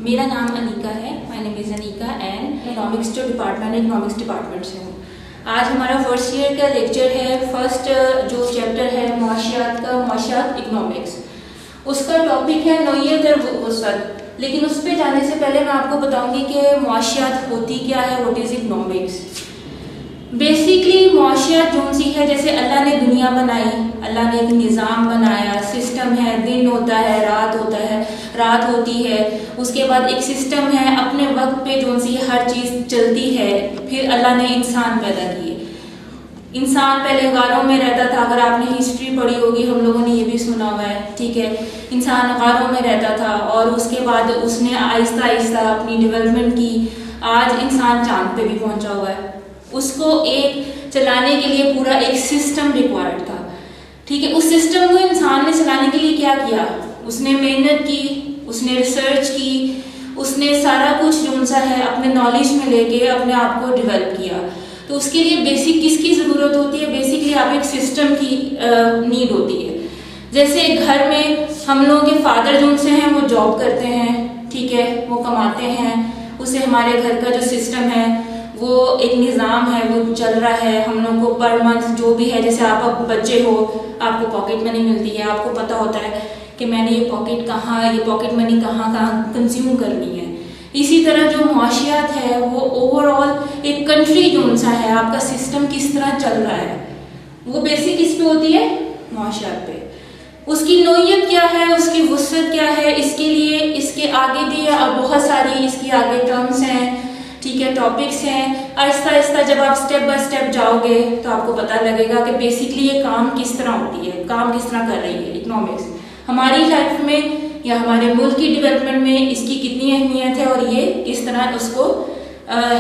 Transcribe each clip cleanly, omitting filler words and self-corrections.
मेरा नाम अनिका है, my name is Anika and economics department से हूँ। आज हमारा फर्स्ट ईयर का लेक्चर है। फर्स्ट जो चैप्टर है मुआशियात इकोनॉमिक्स, उसका टॉपिक है नोयत और वसअत। लेकिन उस पर जाने से पहले मैं आपको बताऊंगी कि मुआशियात होती क्या है, व्हाट इज़ इकोनॉमिक्स। बेसिकली मुआशियात जो सी है, जैसे अल्लाह ने दुनिया बनाई, अल्लाह ने एक निज़ाम बनाया, सिस्टम है, दिन होता है, रात होती है, उसके बाद एक सिस्टम है, अपने वक्त पे जो सी हर चीज़ चलती है। फिर अल्लाह ने इंसान पैदा किए। इंसान पहले गारों में रहता था, अगर आपने हिस्ट्री पढ़ी होगी, हम लोगों ने ये भी सुना हुआ है, ठीक है। इंसान गारों में रहता था और उसके बाद उसने आहिस्ता आहिस्ता अपनी डेवलपमेंट की। आज इंसान चांद पे भी पहुंचा हुआ है। उसको एक चलाने के लिए पूरा एक सिस्टम रिक्वायर्ड था, ठीक है। उस सिस्टम को इंसान ने चलाने के लिए क्या किया, उसने मेहनत की, उसने रिसर्च की, उसने सारा कुछ जो सा है अपने नॉलेज में लेके अपने आप को डेवलप किया। तो उसके लिए बेसिक किसकी ज़रूरत होती है? बेसिकली आप एक सिस्टम की नीड होती है। जैसे घर में हम लोगों के फादर जो से हैं वो जॉब करते हैं, ठीक है, वो कमाते हैं, उससे हमारे घर का जो सिस्टम है वो एक निज़ाम है, वो चल रहा है। हम लोग को पर मंथ जो भी है, जैसे आप अब बच्चे हो, आपको पॉकेट मनी मिलती है, आपको पता होता है कि मैंने ये पॉकेट मनी कहाँ कंज्यूम करनी है। इसी तरह जो मुआशियात है वो ओवरऑल एक कंट्री जो सा है, आपका सिस्टम किस तरह चल रहा है, वो बेसिक किस पे होती है? मुआशियात पे। उसकी नोयत क्या है, उसकी वुसअत क्या है, इसके लिए इसके आगे भी बहुत सारी इसकी आगे टर्म्स हैं, ठीक है, टॉपिक्स हैं। आहिस्ता आहिस्ता जब आप स्टेप बाय स्टेप जाओगे तो आपको पता लगेगा कि बेसिकली ये काम किस तरह होती है, काम किस तरह कर रही है इकोनॉमिक्स हमारी लाइफ में या हमारे मुल्क की डेवलपमेंट में, इसकी कितनी अहमियत है और ये किस तरह उसको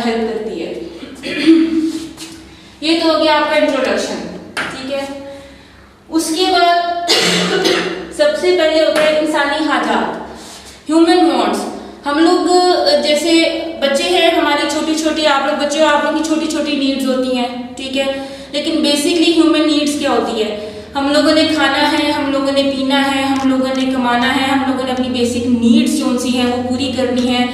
हेल्प करती है। ये तो हो गया आपका इंट्रोडक्शन, ठीक है। उसके बाद सबसे पहले होता है इंसानी हाजात, ह्यूमन वांट्स। हम लोग जैसे बच्चे हैं हमारी छोटी आप लोग बच्चे हो, आप लोग की छोटी छोटी नीड्स होती हैं, ठीक है। लेकिन बेसिकली ह्यूमन नीड्स क्या होती है? हम लोगों ने खाना है, हम लोगों ने पीना है, हम लोगों ने कमाना है, हम लोगों ने अपनी बेसिक नीड्स जो सी हैं वो पूरी करनी है।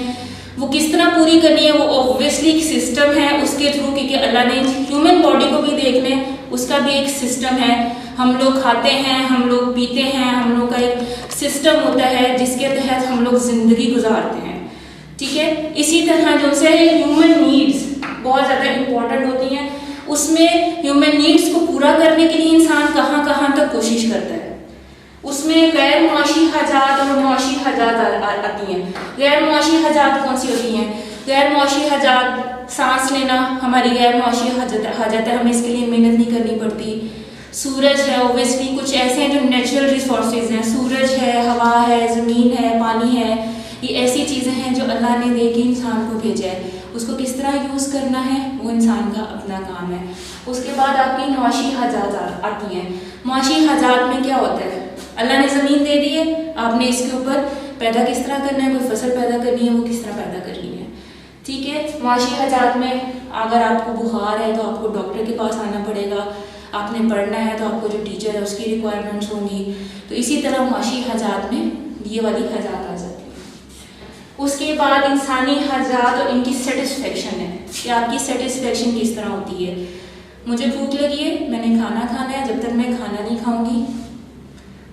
वो किस तरह पूरी करनी है? वो ऑब्वियसली एक सिस्टम है उसके थ्रू, क्योंकि अल्लाह ने ह्यूमन बॉडी को भी देख लें, उसका भी एक सिस्टम है। हम लोग खाते हैं, हम लोग पीते हैं, हम लोग का एक सिस्टम होता है जिसके तहत हम लोग जिंदगी गुजारते हैं, ठीक है। इसी तरह जो से ह्यूमन नीड्स बहुत ज़्यादा इम्पोर्टेंट होती हैं। उसमें ह्यूमन नीड्स को पूरा करने के लिए इंसान कहाँ तक कोशिश करता है। उसमें गैर मुआशी हाजात और मुआशी हाजात आती हैं। गैर मुआशी हाजात कौन सी होती हैं? गैर मुआशी हाजात, सांस लेना हमारी गैर मुआशी हाजत है, हमें इसके लिए मेहनत नहीं करनी पड़ती। सूरज है, ओब्वियसली कुछ ऐसे हैं जो नेचुरल रिसोर्सेज हैं, सूरज है, हवा है, ज़मीन है, पानी है, ये ऐसी चीज़ें हैं जो अल्लाह ने दे के इंसान को भेजा है। उसको किस तरह यूज़ करना है वो इंसान का अपना काम है। उसके बाद आपकी मुआशी हाजात आती हैं। मुआशी हाजात में क्या होता है? अल्लाह ने ज़मीन दे दी है, आपने इसके ऊपर पैदा किस तरह करना है, कोई फसल पैदा करनी है, वो किस तरह पैदा करनी है, ठीक है। मुआशी हाजात में अगर आपको बुखार है तो आपको डॉक्टर के पास आना पड़ेगा, आपने पढ़ना है तो आपको जो टीचर है उसकी रिक्वायरमेंट्स होंगी। तो इसी तरह मुआशी हाजात में ये वाली हाजात आ जाती है। उसके बाद इंसानी हाजात और इनकी सेटिस्फेक्शन है कि आपकी सेटिस्फेक्शन किस तरह होती है। मुझे भूख लगी है, मैंने खाना खाना है, जब तक मैं खाना नहीं खाऊंगी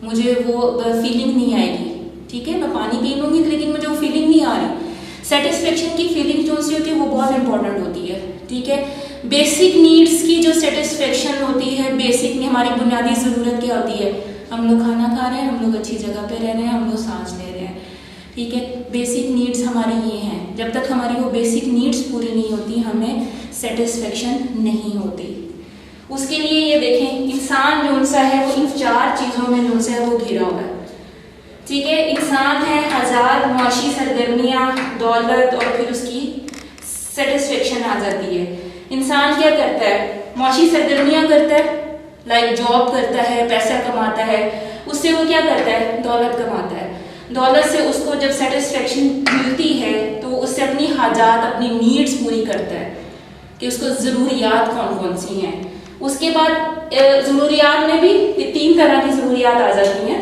मुझे वो फीलिंग नहीं आएगी, ठीक है। मैं पानी पी लूँगी लेकिन मुझे वो फीलिंग नहीं आ रही। सेटिस्फेक्शन की फीलिंग जो सी होती है वो बहुत इंपॉर्टेंट होती है, ठीक है। बेसिक नीड्स की जो सेटिस्फेक्शन होती है, बेसिक हमारी बुनियादी ज़रूरत क्या होती है? हम लोग खाना खा रहे हैं, हम लोग अच्छी जगह पे रह रहे हैं, हम लोग सांस ले रहे हैं, ठीक है। बेसिक नीड्स हमारी ये हैं। जब तक हमारी वो बेसिक नीड्स पूरी नहीं होती हमें सेटिस्फेक्शन नहीं होती। उसके लिए ये देखें, इंसान जो सा है वो इन 4 चीज़ों में जो सा है वो घिरा हुआ है, ठीक है। इंसान है, हजार मुआशी सरगर्मियाँ, दौलत और फिर उसकी सेटिस्फेक्शन आ जाती है। इंसान क्या करता है? मुआशी सरगर्मियाँ करता है, लाइक जॉब करता है, पैसा कमाता है, उससे वो क्या करता है? दौलत कमाता है। दौलत से उसको जब सेटिस्फेक्शन मिलती है तो उससे अपनी हाजात, अपनी नीड्स पूरी करता है कि उसको ज़रूरियात कौन सी हैं। उसके बाद ज़रूरियात में भी 3 तरह की ज़रूरियात आ जाती हैं,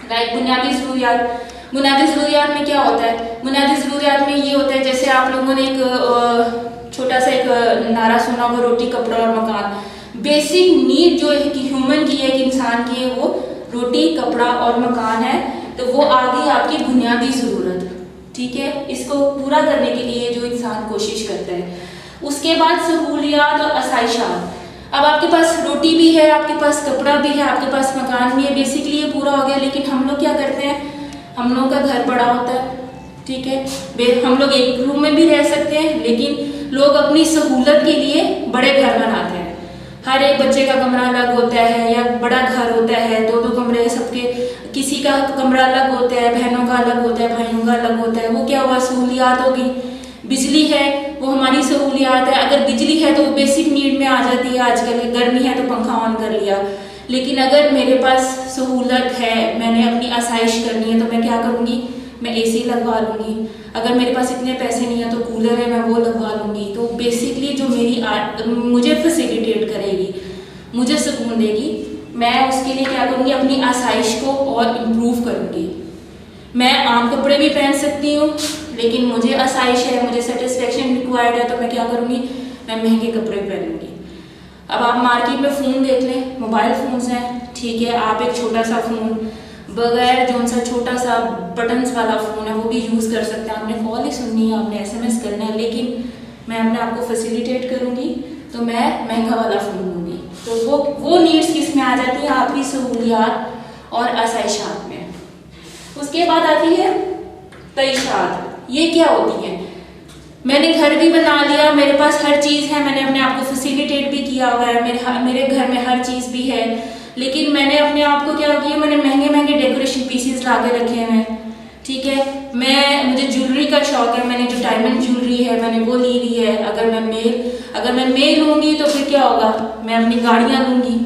लाइक बुनियादी ज़रूरियात। बुनियादी ज़रूरियात में क्या होता है? बुनियादी ज़रूरियात में ये होता है, जैसे आप लोगों ने एक छोटा सा एक नारा सुना होगा, रोटी कपड़ा और मकान। बेसिक नीड जो है कि ह्यूमन की है, कि इंसान की है, वो रोटी कपड़ा और मकान है। तो वो आ गई आपकी बुनियादी ज़रूरत, ठीक है। इसको पूरा करने के लिए जो इंसान कोशिश करता है। उसके बाद सहूलियात और आसाइशात। अब आपके पास रोटी भी है, आपके पास कपड़ा भी है, आपके पास मकान भी है, बेसिकली ये पूरा हो गया। लेकिन हम लोग क्या करते हैं, हम लोगों का घर बड़ा होता है, ठीक है। हम लोग एक रूम में भी रह सकते हैं, लेकिन लोग अपनी सहूलत के लिए बड़े घर बनाते हैं। हर एक बच्चे का कमरा अलग होता है, या बड़ा घर होता है, दो दो कमरे सबके, किसी का कमरा अलग होता है, बहनों का अलग होता है, भाइयों का अलग होता है। वो क्या हुआ, सहूलियात होगी। बिजली है, वो हमारी सहूलियात है। अगर बिजली है तो वो बेसिक नीड में आ जाती है। आजकल गर्मी है तो पंखा ऑन कर लिया। लेकिन अगर मेरे पास सहूलत है, मैंने अपनी आसाइश करनी है, तो मैं क्या करूँगी, मैं एसी लगवा लूँगी। अगर मेरे पास इतने पैसे नहीं है तो कूलर है, मैं वो लगवा लूँगी। तो बेसिकली जो मेरी मुझे फैसिलिटेट करेगी, मुझे सुकून देगी, मैं उसके लिए क्या करूँगी, अपनी आसाइश को और इम्प्रूव करूँगी। मैं आम कपड़े भी पहन सकती हूँ, लेकिन मुझे आसाइश है, मुझे सेटिस्फेक्शन रिक्वायर्ड है, तो मैं क्या करूँगी, मैं महंगे कपड़े पहनूंगी। अब आप मार्केट में फ़ोन देख लें, मोबाइल फ़ोन्स हैं, ठीक है। आप एक छोटा सा फ़ोन बगैर जो सा छोटा सा बटन्स वाला फ़ोन है वो भी यूज़ कर सकते हैं। आपने कॉल ही सुननी है, आपने SMS करना है, लेकिन मैं अपने आप को फैसिलिटेट करूँगी, तो मैं महंगा वाला फ़ोन लूँगी। तो वो नीड्स किस में आ जाती है, आपकी सहूलियात और आसाइशात में। उसके बाद आती है तईशात। ये क्या होती है, मैंने घर भी बना लिया, मेरे पास हर चीज़ है, मैंने अपने आप को फैसिलिटेट भी किया हुआ है, मेरे घर में हर चीज़ भी है, लेकिन मैंने अपने आप को क्या किया, मैंने महंगे महंगे डेकोरेशन पीसेस ला के रखे हैं, ठीक है। मुझे ज्वेलरी का शौक है, मैंने जो डायमंड ज्वेलरी है मैंने वो ली हुई है। अगर मैं मेल लूँगी तो फिर क्या होगा, मैं अपनी गाड़ियाँ लूँगी।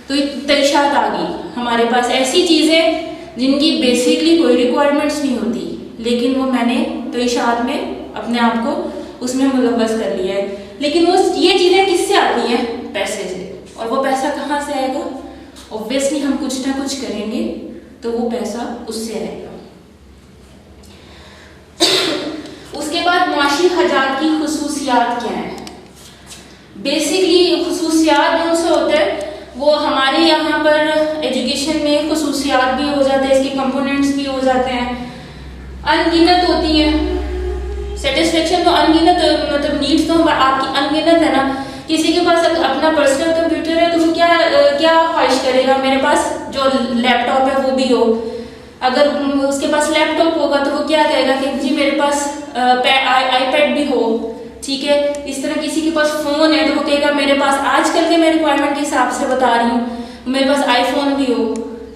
तो तईशात आ गई हमारे पास, ऐसी चीज़ें जिनकी बेसिकली कोई रिक्वायरमेंट्स नहीं होती, लेकिन वो मैंने तईशात में अपने आप को उसमें मुलव्वस कर लिया है। लेकिन ये चीज़ें किससे आती हैं, पैसे से। और वो पैसा कहाँ से आएगा, ऑब्वियसली हम कुछ ना कुछ करेंगे तो वो पैसा उससे आएगा। उसके बाद मुआशी हजात की खुसूसियात क्या है। बेसिकली खुसूसियात जो से होते हैं, वो हमारे यहाँ पर एजुकेशन में खुसूसियात भी हो जाते हैं, इसके कंपोनेंट्स भी हो जाते हैं, अनगिनत होती हैं। सेटिस्फेक्शन तो अनगिनत, मतलब नीड्स तो आपकी अनगिनत है ना। किसी के पास अपना पर्सनल कंप्यूटर है तो वो क्या ख्वाहिश करेगा, मेरे पास जो लैपटॉप है वो भी हो। अगर उसके पास लैपटॉप होगा तो वो क्या कहेगा कि जी मेरे पास iPad भी हो, ठीक है। इस तरह किसी के पास फ़ोन है तो वो कहेगा मेरे पास, आजकल के मैं रिक्वायरमेंट के हिसाब से बता रही हूँ, मेरे पास iPhone भी हो,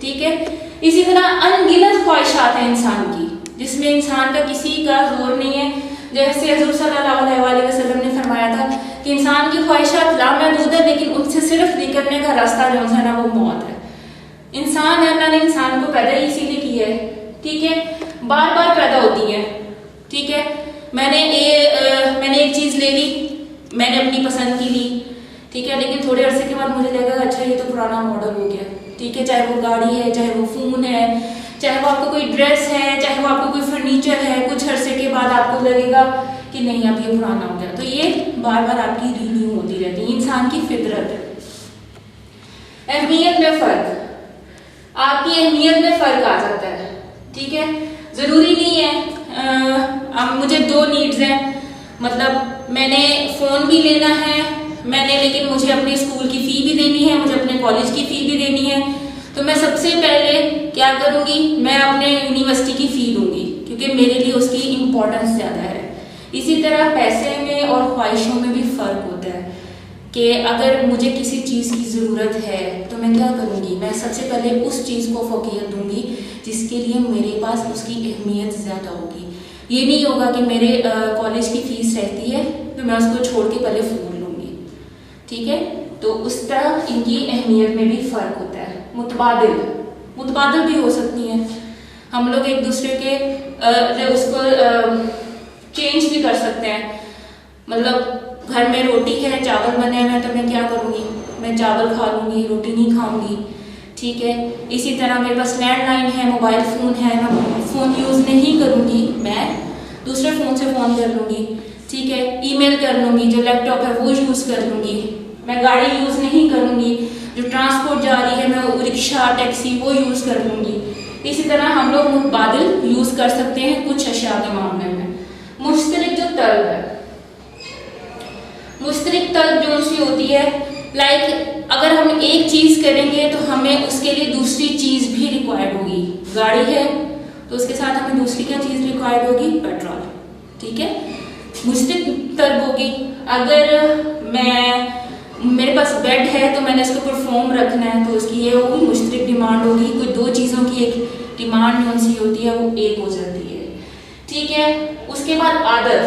ठीक है। इसी तरह अनगिनत ख्वाहिशात हैं इंसान की, जिसमें इंसान का किसी का जोर नहीं है। जैसे हुज़ूर सल्लल्लाहु अलैहि वसल्लम ने फरमाया था कि इंसान की ख्वाहिशात लामहदूद है, लेकिन उनसे सिर्फ निकलने का रास्ता जो है ना वो मौत है। इंसान है, अल्लाह ने इंसान को पैदा ही इसीलिए किया है, ठीक है। बार बार पैदा होती है, ठीक है। मैंने एक चीज़ ले ली, मैंने अपनी पसंद की ली, ठीक है। लेकिन थोड़े अरसे के बाद मुझे लगा अच्छा ये तो पुराना मॉडल हो गया, ठीक है। चाहे वो गाड़ी है, चाहे वो फ़ोन है, चाहे वो आपको कोई ड्रेस है, चाहे वो आपको कोई फर्नीचर है, कुछ अरसे के बाद आपको लगेगा कि नहीं अब ये पुराना हो गया। तो ये बार बार आपकी रिन्यू होती रहती है, इंसान की फितरत है। अहमियत में फ़र्क, आपकी अहमियत में फ़र्क आ जाता है, ठीक है। ज़रूरी नहीं है अब मुझे दो नीड्स हैं, मतलब मैंने फ़ोन भी लेना है लेकिन मुझे अपने स्कूल की फ़ी भी देनी है, मुझे अपने कॉलेज की फ़ी भी देनी है। तो मैं सबसे पहले क्या करूँगी, मैं अपने यूनिवर्सिटी की फ़ी दूँगी, क्योंकि मेरे लिए उसकी इम्पोर्टेंस ज़्यादा है। इसी तरह पैसे में और ख्वाहिशों में भी फ़र्क होता है कि अगर मुझे किसी चीज़ की ज़रूरत है तो मैं क्या करूँगी, मैं सबसे पहले उस चीज़ को फ़ौक़ियत दूँगी जिसके लिए मेरे पास उसकी अहमियत ज़्यादा होगी। ये नहीं होगा कि मेरे कॉलेज की फ़ीस रहती है तो मैं उसको छोड़ के पहले फ़ोन लूँगी, ठीक है। तो उस तरह इनकी अहमियत में भी फ़र्क होता है। मुतबादिल भी हो सकती हैं, हम लोग एक दूसरे के उसको चेंज भी कर सकते हैं। मतलब घर में रोटी है, चावल बने हैं तो मैं क्या करूँगी, मैं चावल खा लूँगी, रोटी नहीं खाऊँगी, ठीक है। इसी तरह मेरे पास लैंडलाइन है, मोबाइल फ़ोन है, मैं फ़ोन यूज़ नहीं करूँगी, मैं दूसरे फ़ोन से फ़ोन कर लूँगी, ठीक है। ईमेल कर लूँगी, जो लैपटॉप है वो यूज़ कर लूँगी। मैं गाड़ी यूज़ नहीं करूँगी, जो ट्रांसपोर्ट जा रही है मैं रिक्शा टैक्सी वो यूज़ कर लूँगी। इसी तरह हम लोग मुतबादिल यूज़ कर सकते हैं कुछ अशिया के मामले में। मुश्तरक जो तलब है, मुश्तरक तलब जो सी होती है, लाइक अगर हम एक चीज़ करेंगे तो हमें उसके लिए दूसरी चीज़ भी रिक्वायर्ड होगी। गाड़ी है तो उसके साथ हमें दूसरी क्या चीज़ रिक्वायर्ड होगी? पेट्रोल, ठीक है। मुश्तरक तलब होगी, अगर मेरे पास बेड है तो मैंने इसके ऊपर फोम रखना है तो उसकी ये होगी मुश्तरक डिमांड होगी। कोई दो चीज़ों की एक डिमांड कौन सी होती है, वो एक हो जाती है, ठीक है। उसके बाद आदत,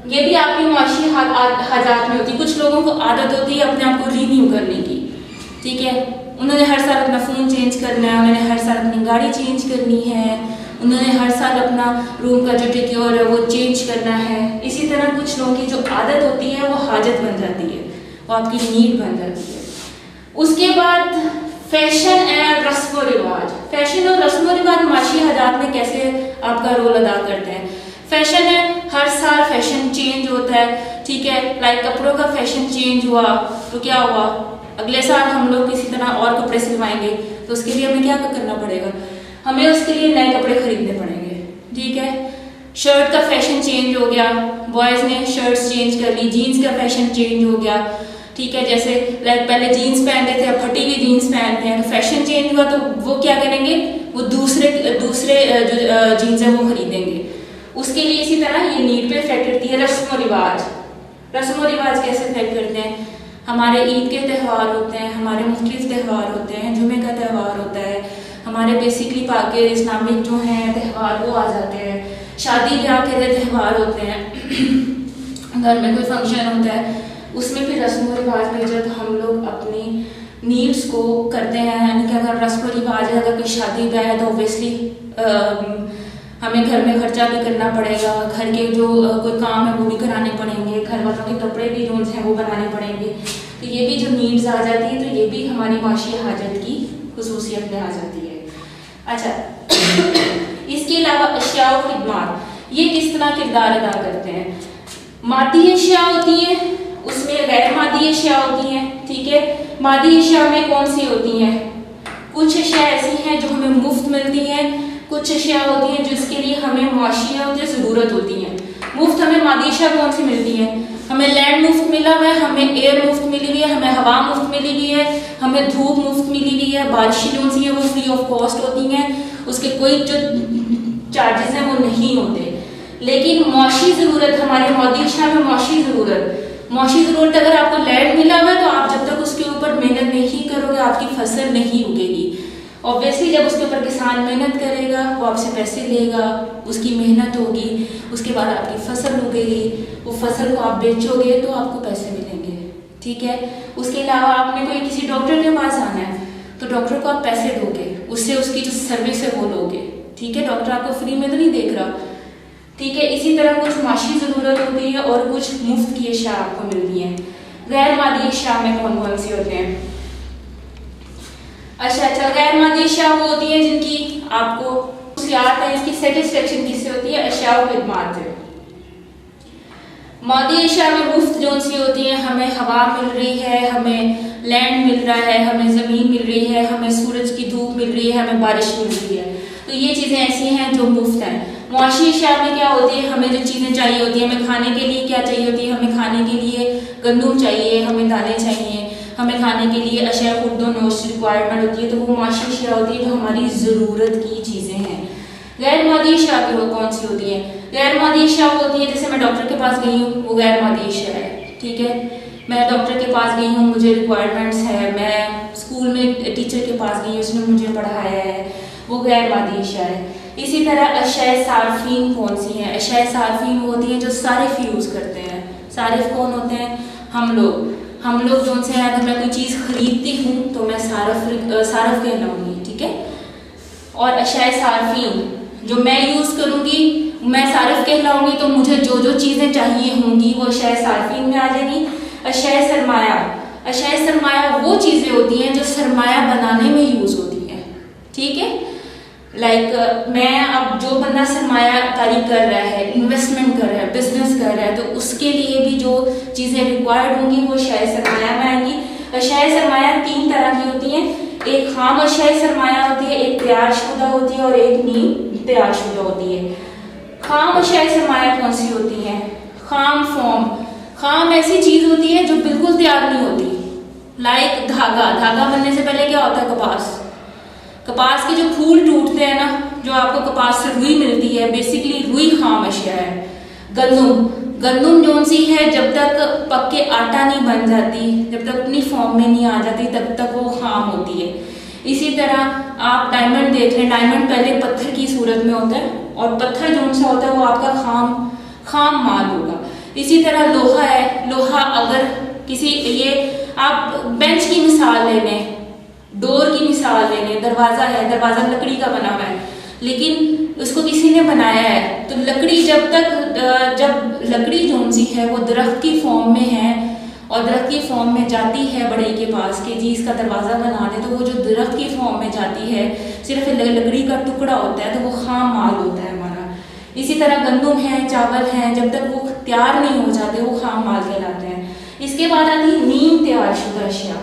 ये भी आपकी मुआशी हाजात में होती है। कुछ लोगों को आदत होती है अपने आप को रीन्यू करने की, ठीक है। उन्होंने हर साल अपना फ़ोन चेंज करना है, उन्होंने हर साल अपनी गाड़ी चेंज करनी है, उन्होंने हर साल अपना रूम का जो डेकोर है वो चेंज करना है। इसी तरह कुछ लोगों की जो आदत होती है वो हाजत बन जाती है, वो आपकी नीड बन जाती है। उसके बाद फैशन एंड रस्म व रिवाज। फैशन और रस्म व रिवाज माशी हाजात में कैसे आपका रोल अदा करते हैं? फैशन है, हर साल फैशन चेंज होता है, ठीक है। लाइक कपड़ों का फैशन चेंज हुआ तो क्या हुआ, अगले साल हम लोग किसी तरह और कपड़े सिलवाएंगे तो उसके लिए हमें क्या करना पड़ेगा, हमें उसके लिए नए कपड़े खरीदने पड़ेंगे, ठीक है। शर्ट का फैशन चेंज हो गया, बॉयज़ ने शर्ट्स चेंज कर ली, जीन्स का फैशन चेंज हो गया, ठीक है। जैसे लाइक पहले जीन्स पहनते थे, अब फटी हुई जीन्स पहनते हैं, तो फैशन चेंज हुआ तो वो क्या करेंगे, वो दूसरे जो जीन्स है वो खरीदेंगे। उसके लिए इसी तरह ये नीड पे इफेक्ट करती है। रस्म और रिवाज, रस्म और रिवाज कैसे इफेक्ट करते हैं? हमारे ईद के त्यौहार होते हैं, हमारे मुख्तलिफ त्यौहार होते हैं, जुमे का त्यौहार होता है, हमारे बेसिकली पाके इस्लामिक जो हैं त्यौहार वो आ जाते हैं, शादी ब्याह के त्यौहार होते हैं, घर में कोई फंक्शन होता है, उसमें फिर रस्म व रिवाज में जब हम लोग अपनी नीड्स को करते हैं, यानी कि अगर रस्म व रिवाज है, अगर कोई शादी ब्याह है तो ऑब्वियसली हमें घर में खर्चा भी करना पड़ेगा, घर के जो कोई काम है वो भी कराने पड़ेंगे, घर वालों के कपड़े भी जो हैं वो बनाने पड़ेंगे, तो ये भी जो नीड्स आ जाती है तो ये भी हमारी माशी हाजत की खुसूसियत में आ जाती है। अच्छा, इसके अलावा अशिया और खिदमात, ये किस तरह किरदार अदा करते हैं? मादी अशिया होती है, उसमें गैर मादी अशिया होती हैं, ठीक है। मादी अशिया में कौन सी होती हैं? कुछ अशिया ऐसी हैं जो हमें मुफ्त मिलती हैं, कुछ अशिया होती हैं जिसके लिए हमें मुआशिया ज़रूरत होती है। मुफ्त हमें मादी अशिया कौन सी मिलती है? हमें लैंड मुफ्त मिला हुआ है, हमें एयर मुफ्त मिली हुई है, हमें हवा मुफ्त मिली हुई है, हमें धूप मुफ्त मिली हुई है, बारिशें जो सी है वो फ्री ऑफ कॉस्ट होती हैं, उसके कोई जो चार्जेस हैं वो नहीं होते। लेकिन मुआशी ज़रूरत, हमारी मादी अशिया में मुआशी ज़रूरत अगर आपको लैंड मिला हुआ है तो आप जब तक उसके ऊपर मेहनत नहीं करोगे आपकी फसल नहीं उगेगी। ऑब्वियसली जब उसके ऊपर किसान मेहनत करेगा वो आपसे पैसे लेगा, उसकी मेहनत होगी, उसके बाद आपकी फसल उगेगी, वो फसल को आप बेचोगे तो आपको पैसे मिलेंगे, ठीक है। उसके अलावा आपने कोई किसी डॉक्टर के पास आना है तो डॉक्टर को आप पैसे दोगे, उससे उसकी जो सर्विस है वो लोगे, ठीक है। डॉक्टर आपको फ्री में तो नहीं देख रहा, ठीक है। इसी तरह कुछ माशी ज़रूरत होती है और कुछ मुफ्त की अशिया आपको मिलती हैं। गैर मादी अशिया में कौन कौन सी होते हैं? अच्छा, गैर मादी अशिया वो होती है जिनकी आपको खुशियात है, इसकी सेटिस्फेक्शन किससे होती है? अशिया व खिदमात से। मादी अशिया में मुफ्त जो सी होती है, हमें हवा मिल रही है, हमें लैंड मिल रहा है, हमें ज़मीन मिल रही है, हमें सूरज की धूप मिल रही है, हमें बारिश मिल रही है, तो ये चीज़ें ऐसी हैं जो मुफ्त हैं। मुआशी अशिया में क्या होती है? हमें जो चीज़ें चाहिए होती है, हमें खाने के लिए क्या चाहिए होती है? हमें खाने के लिए गंदम चाहिए, हमें दालें चाहिए, हमें खाने के लिए अशिया खुर्दो नोश रिक्वायरमेंट होती है, तो वो मुआशी अशिया होती है जो हमारी ज़रूरत की चीज़ें हैं। गैर मादी अशिया की वो कौन सी होती है? गैर मादी अशिया होती है, जैसे मैं डॉक्टर के पास गई हूँ, वो गैर मादी अशिया है, ठीक है। मैं डॉक्टर के पास गई हूँ, मुझे रिक्वायरमेंट्स है, मैं स्कूल में टीचर के पास गई हूँ, उसने मुझे पढ़ाया है, वो गैर मादी अशिया है। इसी तरह अशिया सारफीन कौन सी हैं? अशिया सारफीन वो होती हैं जो सारिफ यूज़ करते हैं। सारिफ कौन होते हैं? हम लोग जो उनसे अगर मैं कोई चीज़ खरीदती हूँ तो मैं सारफ कहलाऊंगी, ठीक है। और अशिया सारफीन जो मैं यूज़ करूँगी मैं सारिफ कहलाऊंगी, तो मुझे जो जो चीज़ें चाहिए होंगी वो अशिया सारफीन में आ जाएगी। अशिया सरमाया, अशाए सरमाया वो चीजें होती हैं जो सरमाया बनाने में यूज होती हैं, ठीक है। लाइक मैं अब जो बंदा सरमायाकारी कर रहा है, इन्वेस्टमेंट कर रहा है, बिजनेस कर रहा है, तो उसके लिए भी जो चीजें रिक्वायर्ड होंगी वो अशाए सरमाया में आएंगी। अशाए सरमाया 3 तरह की होती हैं, एक खाम अशाए सरमाया होती है, एक तैयारशुदा होती है और एक नीम तैयारशुदा होती है। खाम अशाए सरमाया कौन सी होती है? खाम फॉर्म। खाम ऐसी चीज होती है जो बिल्कुल तैयार नहीं होती, लाइक धागा। धागा बनने से पहले क्या होता है? कपास। कपास के जो फूल टूटते हैं ना, जो आपको कपास से रुई मिलती है, बेसिकली रुई खाम अशिया है। गंदुम, गंदुम जोन सी है जब तक पक के आटा नहीं बन जाती, जब तक अपनी फॉर्म में नहीं आ जाती, तब तक वो खाम होती है। इसी तरह आप डायमंड देख लें, डायमंड पहले पत्थर की सूरत में होता है और पत्थर जोन सा होता है वो आपका खाम माल होगा। इसी तरह लोहा है, लोहा अगर किसी, ये आप बेंच की मिसाल ले लें, डोर की मिसाल ले लें, दरवाजा है, दरवाजा लकड़ी का बना हुआ है, लेकिन उसको किसी ने बनाया है, तो लकड़ी जब लकड़ी जोन सी है वो दरख्त की फॉर्म में है और दरख्त की फॉर्म में जाती है बड़े के पास कि जी इसका दरवाजा बना दे, तो वो जो दरख्त की फॉर्म में जाती है सिर्फ लकड़ी का टुकड़ा होता है, तो वो खाम माल होता है हमारा। इसी तरह गंदुम है, चावल है, जब तक वो तैयार नहीं हो जाते वो खाम माल कहलाते हैं। इसके बाद आती है नीम तैयारशुदा अशिया।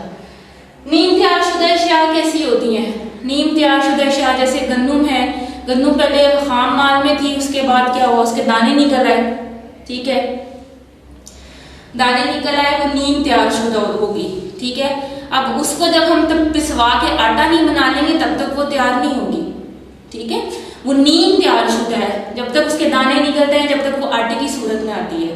नीम तैयारशुदा अशिया कैसी होती हैं? नीम तैयारशुदा अशिया जैसे गंदुम है, गंदुम पहले खाम माल में थी, उसके बाद क्या हुआ, उसके दाने निकल आए, ठीक है, दाने निकल आए, वो नीम तैयारशुदा होगी, ठीक है। अब उसको जब हम तब पिसवा के आटा नहीं बना लेंगे तब तक वो तैयार नहीं होगी, ठीक है। वो नीम तैयारशुदा है, जब तक उसके दाने निकलते हैं, जब तक वो आटे की सूरत में आती है,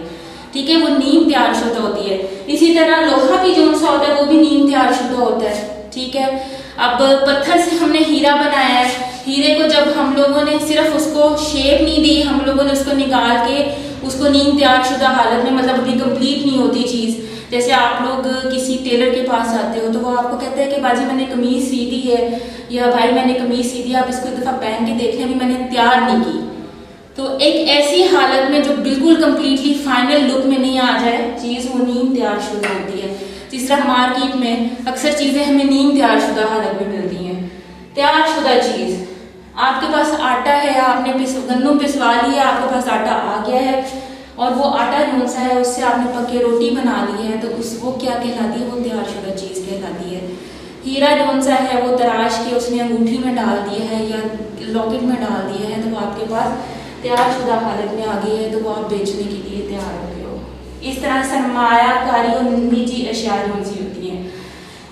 ठीक है, वो नीम तैयारशुदा होती है। इसी तरह लोहा भी जो सा होता है वो भी नीम तैयारशुदा होता है, ठीक है। अब पत्थर से हमने हीरा बनाया है, हीरे को जब हम लोगों ने सिर्फ उसको शेप नहीं दी, हम लोगों ने उसको निकाल के उसको नीम तैयारशुदा हालत में, मतलब अभी कंप्लीट नहीं होती चीज। जैसे आप लोग किसी टेलर के पास जाते हो तो वो आपको कहते हैं कि बाजी मैंने कमीज सी दी है, या भाई मैंने कमीज सी दी, आप इसको एक दफा पहन के देख लें, अभी मैंने तैयार नहीं की। तो एक ऐसी हालत में जो बिल्कुल कंप्लीटली फाइनल लुक में नहीं आ जाए चीज, वो नीम तैयारशुदा होती है। जिस तरह मार्केट में अक्सर चीजें हमें नीम तैयारशुदा हालत में मिलती हैं। तैयारशुदा चीज, आपके पास आटा है, आपने गंदुम पिसवा ली है, आपके पास आटा आ गया है और वो आटा कौन सा है, उससे आपने पके रोटी बना ली है, तो वो क्या कहलाती है? वो तैयारशुदा चीज कहलाती है। हीरा कौन सा है, वो तराश के उसने अंगूठी में डाल दिया है या लॉकेट में डाल दिया है, तो वो आपके पास तैयारशुदा हालत में आ गई है, तो वो आप बेचने के लिए तैयार हो गए हो। इस तरह सरमायाकारी और निजी अशिया कौन सी होती है,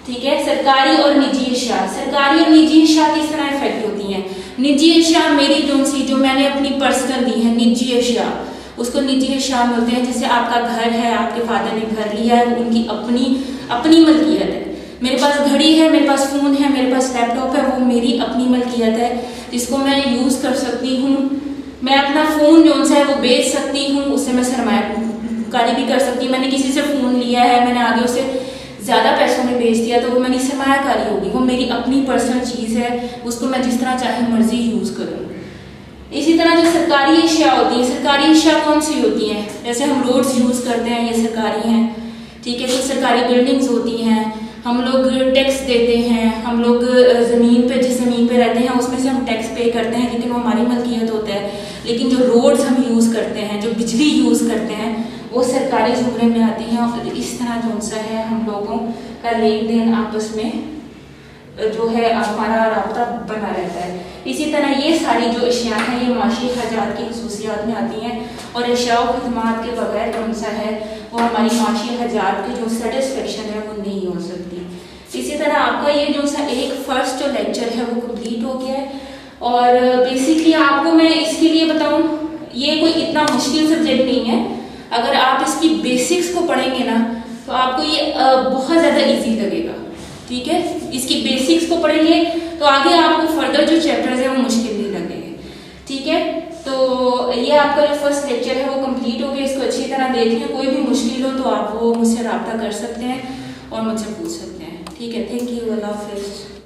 ठीक है। सरकारी और निजी अशिया, सरकारी और निजी अशिया किस तरह इफेक्ट होती हैं? निजी अशिया मेरी जो मैंने अपनी पर्सनल दी है, निजी अशिया, उसको निजी अशिया बोलते हैं। जैसे आपका घर है, आपके फादर ने घर लिया है, उनकी अपनी मलकियत है। मेरे पास घड़ी है, मेरे पास फोन है, मेरे पास लैपटॉप है, वो मेरी अपनी मलकियत है, जिसको मैं यूज कर सकती हूँ। मैं अपना फोन जो है वो बेच सकती हूँ, उससे मैं सरमायाकारी भी कर सकती हूँ। मैंने किसी से फोन लिया है, मैंने आगे उसे ज्यादा पैसों में बेच दिया, तो वो मेरी सरमायाकारी होगी। वो मेरी अपनी पर्सनल चीज है, उसको मैं जिस तरह चाहे मर्जी यूज करूँ। इसी तरह जो सरकारी अशिया होती है, सरकारी अशिया कौन सी होती हैं? जैसे हम रोड्स यूज करते हैं, ये सरकारी हैं, ठीक है। कुछ सरकारी बिल्डिंग्स होती हैं, हम लोग टैक्स देते हैं, हम लोग जिस जमीन पे रहते हैं उसमें से हम टैक्स पे करते हैं, लेकिन वो हमारी मलकियत होता है। लेकिन जो रोड्स हम यूज करते हैं, जो बिजली यूज करते हैं, वो सरकारी जुमरे में आती हैं। और इस तरह जो सा है हम लोगों का लेन देन आपस में जो है हमारा राब्ता बना रहता है। इसी तरह ये सारी जो अशिया हैं ये माशी खर्चात की खसूसियात में आती हैं, और अशिया व खदमात के बगैर कौन सा है वो हमारी माशी खर्चात की जो सेटिस्फेक्शन है वो नहीं हो सकती। इसी तरह आपका ये जो सा एक फर्स्ट जो लेक्चर है वो कंप्लीट हो गया है। और बेसिकली आपको मैं इसके लिए बताऊं, ये कोई इतना मुश्किल सब्जेक्ट नहीं है। अगर आप इसकी बेसिक्स को पढ़ेंगे ना तो आपको ये बहुत ज़्यादा ईजी लगेगा, ठीक है। इसकी बेसिक्स को पढ़ेंगे तो आगे आपको फर्दर जो चैप्टर्स है वो मुश्किल नहीं लगेंगे, ठीक है। तो ये आपका जो फर्स्ट लेक्चर है वो कंप्लीट हो गया, इसको अच्छी तरह देखें। कोई भी मुश्किल हो तो आप वो मुझसे रब्ता कर सकते हैं और मुझसे पूछ सकते हैं, ठीक है। थैंक यू, अल्लाह हाफिज़।